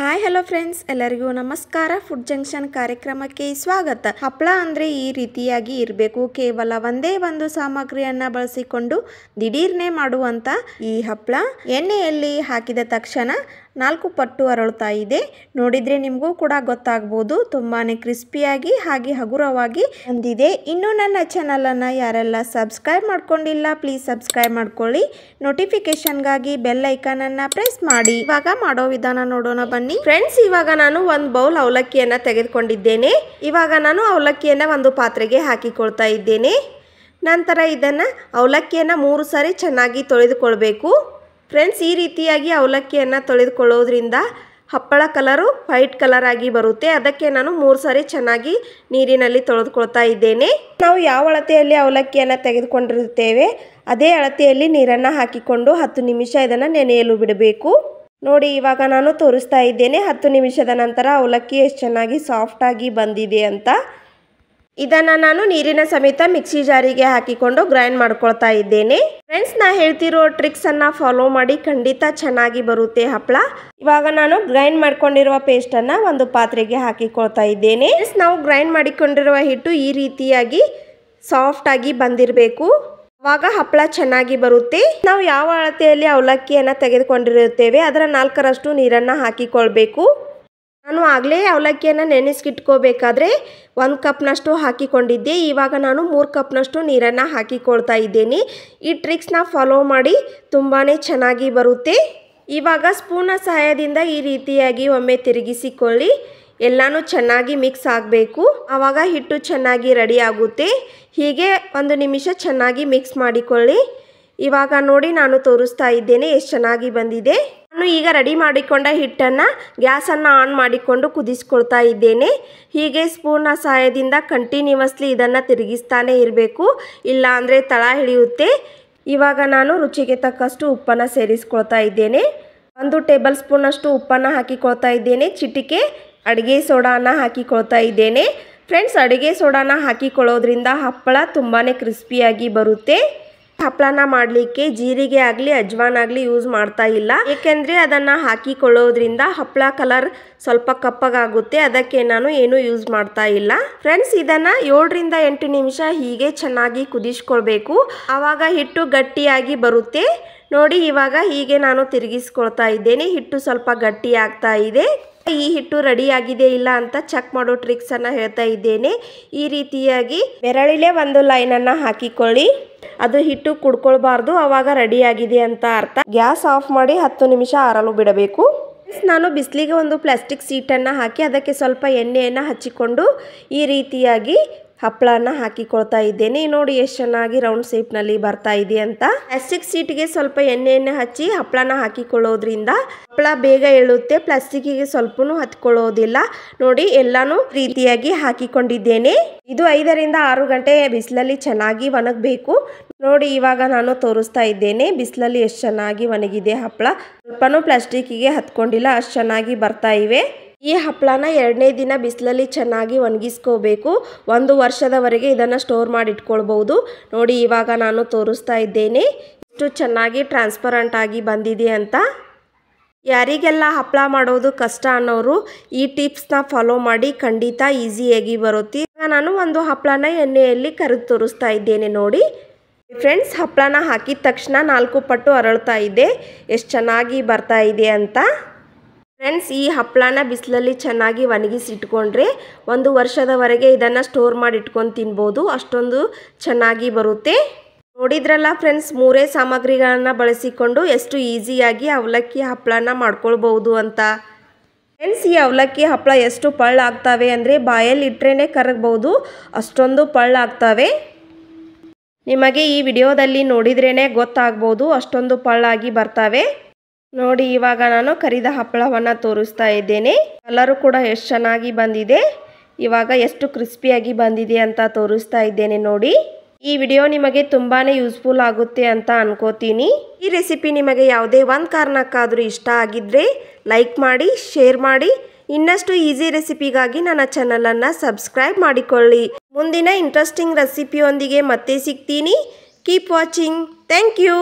Hi hello friends, ಎಲ್ಲರಿಗೂ ನಮಸ್ಕಾರ. Food junction ಕಾರ್ಯಕ್ರಮಕ್ಕೆ ಸ್ವಾಗತ. ಹಪ್ಪಳ ಅಂದರೆ ಈ ರೀತಿಯಾಗಿ ಇರಬೇಕು. ಕೇವಲ ಒಂದೇ ಒಂದು ಸಾಮಗ್ರಿಯನ್ನು ಬಳಸಿಕೊಂಡು ದಿಢೀರ್ನೆ ಮಾಡುವಂಥ ಈ ಹಪ್ಪಳ ಎಣ್ಣೆಯಲ್ಲಿ ಹಾಕಿದ ತಕ್ಷಣ 4 ಪಟ್ಟು ಅರಳುತ್ತಾ ಇದೆ. ನೋಡಿದರೆ ನಿಮಗೂ ಕೂಡ ಗೊತ್ತಾಗ್ಬೋದು. ತುಂಬಾ ಕ್ರಿಸ್ಪಿಯಾಗಿ ಹಾಗೆ ಹಗುರವಾಗಿ ಬಂದಿದೆ. ಇನ್ನು ನನ್ನ ಚಾನಲನ್ನು ಯಾರೆಲ್ಲ ಸಬ್ಸ್ಕ್ರೈಬ್ ಮಾಡ್ಕೊಂಡಿಲ್ಲ, ಪ್ಲೀಸ್ ಸಬ್ಸ್ಕ್ರೈಬ್ ಮಾಡ್ಕೊಳ್ಳಿ. ನೋಟಿಫಿಕೇಶನ್ಗಾಗಿ ಬೆಲ್ ಐಕಾನನ್ನು ಪ್ರೆಸ್ ಮಾಡಿ. ಇವಾಗ ಮಾಡೋ ವಿಧಾನ ನೋಡೋಣ ಬನ್ನಿ ಫ್ರೆಂಡ್ಸ್. ಇವಾಗ ನಾನು ಒಂದು ಬೌಲ್ ಅವಲಕ್ಕಿಯನ್ನು ತೆಗೆದುಕೊಂಡಿದ್ದೇನೆ. ಇವಾಗ ನಾನು ಅವಲಕ್ಕಿಯನ್ನು ಒಂದು ಪಾತ್ರೆಗೆ ಹಾಕಿಕೊಳ್ತಾ ಇದ್ದೇನೆ. ನಂತರ ಇದನ್ನು ಅವಲಕ್ಕಿಯನ್ನು 3 ಸಾರಿ ಚೆನ್ನಾಗಿ ತೊಳೆದುಕೊಳ್ಬೇಕು. ಫ್ರೆಂಡ್ಸ್, ಈ ರೀತಿಯಾಗಿ ಅವಲಕ್ಕಿಯನ್ನು ತೊಳೆದುಕೊಳ್ಳೋದ್ರಿಂದ ಹಪ್ಪಳ ಕಲರು ವೈಟ್ ಕಲರ್ ಆಗಿ ಬರುತ್ತೆ. ಅದಕ್ಕೆ ನಾನು 3 ಸಾರಿ ಚೆನ್ನಾಗಿ ನೀರಿನಲ್ಲಿ ತೊಳೆದುಕೊಳ್ತಾ ಇದ್ದೇನೆ. ನಾವು ಯಾವ ಅಳತೆಯಲ್ಲಿ ಅವಲಕ್ಕಿಯನ್ನು ತೆಗೆದುಕೊಂಡಿರುತ್ತೇವೆ ಅದೇ ಅಳತೆಯಲ್ಲಿ ನೀರನ್ನು ಹಾಕಿಕೊಂಡು 10 ನಿಮಿಷ ಇದನ್ನು ನೆನೆಯಲು ಬಿಡಬೇಕು. ನೋಡಿ, ಇವಾಗ ನಾನು ತೋರಿಸ್ತಾ ಇದ್ದೇನೆ 10 ನಿಮಿಷದ ನಂತರ ಅವಲಕ್ಕಿ ಎಷ್ಟು ಚೆನ್ನಾಗಿ ಸಾಫ್ಟಾಗಿ ಬಂದಿದೆ ಅಂತ. ಇದನ್ನು ನಾನು ನೀರಿನ ಸಮೇತ ಮಿಕ್ಸಿ ಜಾರಿಗೆ ಹಾಕಿಕೊಂಡು ಗ್ರೈಂಡ್ ಮಾಡ್ಕೊಳ್ತಾ ಇದ್ದೇನೆ. ಫ್ರೆಂಡ್ಸ್, ನಾ ಹೇಳ್ತಿರೋ ಟ್ರಿಕ್ಸನ್ನು ಫಾಲೋ ಮಾಡಿ, ಖಂಡಿತ ಚೆನ್ನಾಗಿ ಬರುತ್ತೆ ಹಪ್ಪಳ. ಇವಾಗ ನಾನು ಗ್ರೈಂಡ್ ಮಾಡ್ಕೊಂಡಿರುವ ಪೇಸ್ಟನ್ನು ಒಂದು ಪಾತ್ರೆಗೆ ಹಾಕಿಕೊಳ್ತಾ ಇದ್ದೇನೆ. ನಾವು ಗ್ರೈಂಡ್ ಮಾಡಿಕೊಂಡಿರುವ ಹಿಟ್ಟು ಈ ರೀತಿಯಾಗಿ ಸಾಫ್ಟಾಗಿ ಬಂದಿರಬೇಕು. ಆವಾಗ ಹಪ್ಪಳ ಚೆನ್ನಾಗಿ ಬರುತ್ತೆ. ನಾವು ಯಾವ ಅಳತೆಯಲ್ಲಿ ಅವಲಕ್ಕಿಯನ್ನು ತೆಗೆದುಕೊಂಡಿರುತ್ತೇವೆ ಅದರ 4ರಷ್ಟು ನೀರನ್ನು ಹಾಕಿಕೊಳ್ಬೇಕು. ನಾನು ಆಗಲೇ ಅವಲಕ್ಕಿಯನ್ನು ನೆನೆಸಿಟ್ಕೋಬೇಕಾದ್ರೆ 1 ಕಪ್ನಷ್ಟು ಹಾಕಿಕೊಂಡಿದ್ದೆ. ಇವಾಗ ನಾನು 3 ಕಪ್ನಷ್ಟು ನೀರನ್ನು ಹಾಕಿಕೊಳ್ತಾ ಇದ್ದೇನೆ. ಈ ಟ್ರಿಕ್ಸ್ನ ಫಾಲೋ ಮಾಡಿ, ತುಂಬಾ ಚೆನ್ನಾಗಿ ಬರುತ್ತೆ. ಇವಾಗ ಸ್ಪೂನ್ನ ಸಹಾಯದಿಂದ ಈ ರೀತಿಯಾಗಿ ಒಮ್ಮೆ ತಿರುಗಿಸಿಕೊಳ್ಳಿ. ಎಲ್ಲನೂ ಚೆನ್ನಾಗಿ ಮಿಕ್ಸ್ ಆಗಬೇಕು. ಆವಾಗ ಹಿಟ್ಟು ಚೆನ್ನಾಗಿ ರೆಡಿ ಆಗುತ್ತೆ. ಹೀಗೆ 1 ನಿಮಿಷ ಚೆನ್ನಾಗಿ ಮಿಕ್ಸ್ ಮಾಡಿಕೊಳ್ಳಿ. ಇವಾಗ ನೋಡಿ, ನಾನು ತೋರಿಸ್ತಾ ಇದ್ದೇನೆ ಎಷ್ಟು ಚೆನ್ನಾಗಿ ಬಂದಿದೆ. ನಾನು ಈಗ ರೆಡಿ ಮಾಡಿಕೊಂಡ ಹಿಟ್ಟನ್ನು ಗ್ಯಾಸನ್ನು ಆನ್ ಮಾಡಿಕೊಂಡು ಕುದಿಸ್ಕೊಳ್ತಾ ಇದ್ದೇನೆ. ಹೀಗೆ ಸ್ಪೂನ್ನ ಸಹಾಯದಿಂದ ಕಂಟಿನ್ಯೂಸ್ಲಿ ಇದನ್ನು ತಿರುಗಿಸ್ತಾನೆ ಇರಬೇಕು, ಇಲ್ಲ ಅಂದರೆ ತಳ ಹಿಡಿಯುತ್ತೆ. ಇವಾಗ ನಾನು ರುಚಿಗೆ ತಕ್ಕಷ್ಟು ಉಪ್ಪನ್ನು ಸೇರಿಸ್ಕೊಳ್ತಾ ಇದ್ದೇನೆ. 1 ಟೇಬಲ್ ಸ್ಪೂನಷ್ಟು ಉಪ್ಪನ್ನು ಹಾಕಿಕೊಳ್ತಾ ಇದ್ದೇನೆ. ಚಿಟಿಕೆ ಅಡುಗೆ ಸೋಡಾನ ಹಾಕಿಕೊಳ್ತಾ ಇದ್ದೇನೆ. ಫ್ರೆಂಡ್ಸ್, ಅಡುಗೆ ಸೋಡಾನ ಹಾಕಿಕೊಳ್ಳೋದ್ರಿಂದ ಹಪ್ಪಳ ತುಂಬಾ ಕ್ರಿಸ್ಪಿಯಾಗಿ ಬರುತ್ತೆ. ಹಪ್ಪಳನ ಮಾಡಲಿಕ್ಕೆ ಜೀರಿಗೆ ಆಗಲಿ ಅಜ್ವಾನ್ ಆಗಲಿ ಯೂಸ್ ಮಾಡ್ತಾ ಇಲ್ಲ, ಏಕೆಂದರೆ ಅದನ್ನು ಹಾಕಿಕೊಳ್ಳೋದ್ರಿಂದ ಹಪ್ಪಳ ಕಲರ್ ಸ್ವಲ್ಪ ಕಪ್ಪಗಾಗುತ್ತೆ. ಅದಕ್ಕೆ ನಾನು ಏನು ಯೂಸ್ ಮಾಡ್ತಾ ಇಲ್ಲ. ಫ್ರೆಂಡ್ಸ್, ಇದನ್ನು 7ರಿಂದ 8 ನಿಮಿಷ ಹೀಗೆ ಚೆನ್ನಾಗಿ ಕುದಿಸ್ಕೊಳ್ಬೇಕು. ಆವಾಗ ಹಿಟ್ಟು ಗಟ್ಟಿಯಾಗಿ ಬರುತ್ತೆ. ನೋಡಿ, ಇವಾಗ ಹೀಗೆ ನಾನು ತಿರುಗಿಸ್ಕೊಳ್ತಾ ಇದ್ದೇನೆ. ಹಿಟ್ಟು ಸ್ವಲ್ಪ ಗಟ್ಟಿ ಆಗ್ತಾ ಇದೆ. ಈ ಹಿಟ್ಟು ರೆಡಿ ಆಗಿದೆ ಇಲ್ಲ ಅಂತ ಚೆಕ್ ಮಾಡೋ ಟ್ರಿಕ್ಸನ್ನು ಹೇಳ್ತಾ ಇದ್ದೇನೆ. ಈ ರೀತಿಯಾಗಿ ಬೆರಳಿಲೆ ಒಂದು ಲೈನನ್ನು ಹಾಕಿಕೊಳ್ಳಿ. ಅದು ಹಿಟ್ಟು ಕುಡ್ಕೊಳ್ಬಾರ್ದು, ಆವಾಗ ರೆಡಿ ಆಗಿದೆ ಅಂತ ಅರ್ಥ. ಗ್ಯಾಸ್ ಆಫ್ ಮಾಡಿ 10 ನಿಮಿಷ ಆರಲು ಬಿಡಬೇಕು. ನಾನು ಬಿಸಿಲಿಗೆ ಒಂದು ಪ್ಲಾಸ್ಟಿಕ್ ಶೀಟನ್ನು ಹಾಕಿ ಅದಕ್ಕೆ ಸ್ವಲ್ಪ ಎಣ್ಣೆಯನ್ನು ಹಚ್ಚಿಕೊಂಡು ಈ ರೀತಿಯಾಗಿ ಹಪ್ಪಳನ ಹಾಕಿಕೊಳ್ತಾ ಇದ್ದೇನೆ. ನೋಡಿ ಎಷ್ಟು ಚೆನ್ನಾಗಿ ರೌಂಡ್ ಶೇಪ್ನಲ್ಲಿ ಬರ್ತಾ ಇದೆ ಅಂತ. ಪ್ಲಾಸ್ಟಿಕ್ ಶೀಟ್ಗೆ ಸ್ವಲ್ಪ ಎಣ್ಣೆಯನ್ನು ಹಚ್ಚಿ ಹಪ್ಪಳನ ಹಾಕಿಕೊಳ್ಳೋದ್ರಿಂದ ಹಪ್ಪಳ ಬೇಗ ಏಳುತ್ತೆ. ಪ್ಲಾಸ್ಟಿಕ್ಕಿಗೆ ಸ್ವಲ್ಪನೂ ಹತ್ಕೊಳ್ಳೋದಿಲ್ಲ. ನೋಡಿ, ಎಲ್ಲಾನು ರೀತಿಯಾಗಿ ಹಾಕಿಕೊಂಡಿದ್ದೇನೆ. ಇದು 5ರಿಂದ 6 ಗಂಟೆ ಬಿಸಿಲಲ್ಲಿ ಚೆನ್ನಾಗಿ ಒಣಗಬೇಕು. ನೋಡಿ, ಇವಾಗ ನಾನು ತೋರಿಸ್ತಾ ಇದ್ದೇನೆ ಬಿಸಿಲಲ್ಲಿ ಎಷ್ಟು ಚೆನ್ನಾಗಿ ಒಣಗಿದೆ ಹಪ್ಪಳ. ಸ್ವಲ್ಪನೂ ಪ್ಲಾಸ್ಟಿಕ್ಕಿಗೆ ಹತ್ಕೊಂಡಿಲ್ಲ, ಅಷ್ಟು ಚೆನ್ನಾಗಿ ಬರ್ತಾ ಇವೆ. ಈ ಹಪ್ಪಳನ 2ನೇ ದಿನ ಬಿಸಿಲಲ್ಲಿ ಚೆನ್ನಾಗಿ ಒಣಗಿಸ್ಕೋಬೇಕು. 1 ವರ್ಷದವರೆಗೆ ಇದನ್ನು ಸ್ಟೋರ್ ಮಾಡಿ ಇಟ್ಕೊಳ್ಬಹುದು. ನೋಡಿ, ಇವಾಗ ನಾನು ತೋರಿಸ್ತಾ ಇದ್ದೇನೆ ಎಷ್ಟು ಚೆನ್ನಾಗಿ ಟ್ರಾನ್ಸ್ಪರೆಂಟ್ ಆಗಿ ಬಂದಿದೆ ಅಂತ. ಯಾರಿಗೆಲ್ಲ ಹಪ್ಪಳ ಮಾಡೋದು ಕಷ್ಟ ಅನ್ನೋರು ಈ ಟಿಪ್ಸ್ನ ಫಾಲೋ ಮಾಡಿ, ಖಂಡಿತ ಈಸಿಯಾಗಿ ಬರುತ್ತೆ. ನಾನು ಒಂದು ಹಪ್ಪಳನ ಎಣ್ಣೆಯಲ್ಲಿ ಕರಿದು ತೋರಿಸ್ತಾ ಇದ್ದೇನೆ. ನೋಡಿ ಫ್ರೆಂಡ್ಸ್, ಹಪ್ಪಳನ ಹಾಕಿದ ತಕ್ಷಣ 4 ಪಟ್ಟು ಅರಳ್ತಾ ಇದೆ. ಎಷ್ಟು ಚೆನ್ನಾಗಿ ಬರ್ತಾ ಇದೆ ಅಂತ. ಫ್ರೆಂಡ್ಸ್, ಈ ಹಪ್ಪಳನ ಬಿಸಿಲಲ್ಲಿ ಚೆನ್ನಾಗಿ ಒಣಗಿಸಿಟ್ಕೊಂಡ್ರೆ 1 ವರ್ಷದವರೆಗೆ ಇದನ್ನು ಸ್ಟೋರ್ ಮಾಡಿ ಇಟ್ಕೊಂಡು ತಿನ್ಬೋದು. ಅಷ್ಟೊಂದು ಚೆನ್ನಾಗಿ ಬರುತ್ತೆ. ನೋಡಿದ್ರಲ್ಲ ಫ್ರೆಂಡ್ಸ್, 3 ಸಾಮಗ್ರಿಗಳನ್ನು ಬಳಸಿಕೊಂಡು ಎಷ್ಟು ಈಸಿಯಾಗಿ ಅವಲಕ್ಕಿ ಹಪ್ಪಳನ ಮಾಡ್ಕೊಳ್ಬೋದು ಅಂತ. ಫ್ರೆಂಡ್ಸ್, ಈ ಅವಲಕ್ಕಿ ಹಪ್ಪಳ ಎಷ್ಟು ಪಳ್ಳಾಗ್ತವೆ ಅಂದರೆ ಬಾಯಲ್ಲಿ ಇಟ್ರೇ ಕರಗಬಹುದು, ಅಷ್ಟೊಂದು ಪಳ್ಳಾಗ್ತವೆ. ನಿಮಗೆ ಈ ವಿಡಿಯೋದಲ್ಲಿ ನೋಡಿದ್ರೇ ಗೊತ್ತಾಗ್ಬೋದು, ಅಷ್ಟೊಂದು ಪಳ್ಳಾಗಿ ಬರ್ತವೆ. ನೋಡಿ, ಇವಾಗ ನಾನು ಕರಿದ ಹಪ್ಪಳವನ್ನು ತೋರಿಸ್ತಾ ಇದ್ದೇನೆ. ಕಲರು ಕೂಡ ಎಷ್ಟು ಚೆನ್ನಾಗಿ ಬಂದಿದೆ. ಇವಾಗ ಎಷ್ಟು ಕ್ರಿಸ್ಪಿಯಾಗಿ ಬಂದಿದೆ ಅಂತ ತೋರಿಸ್ತಾ ಇದ್ದೇನೆ. ನೋಡಿ, ಈ ವಿಡಿಯೋ ನಿಮಗೆ ತುಂಬಾ ಯೂಸ್ಫುಲ್ ಆಗುತ್ತೆ ಅಂತ ಅನ್ಕೋತೀನಿ. ಈ ರೆಸಿಪಿ ನಿಮಗೆ ಯಾವುದೇ ಒಂದು ಕಾರಣಕ್ಕಾದರೂ ಇಷ್ಟ ಆಗಿದ್ದರೆ ಲೈಕ್ ಮಾಡಿ, ಶೇರ್ ಮಾಡಿ. ಇನ್ನಷ್ಟು ಈಸಿ ರೆಸಿಪಿಗಾಗಿ ನನ್ನ ಚಾನಲನ್ನು ಸಬ್ಸ್ಕ್ರೈಬ್ ಮಾಡಿಕೊಳ್ಳಿ. ಮುಂದಿನ ಇಂಟ್ರೆಸ್ಟಿಂಗ್ ರೆಸಿಪಿಯೊಂದಿಗೆ ಮತ್ತೆ ಸಿಗ್ತೀನಿ. Keep watching. Thank you.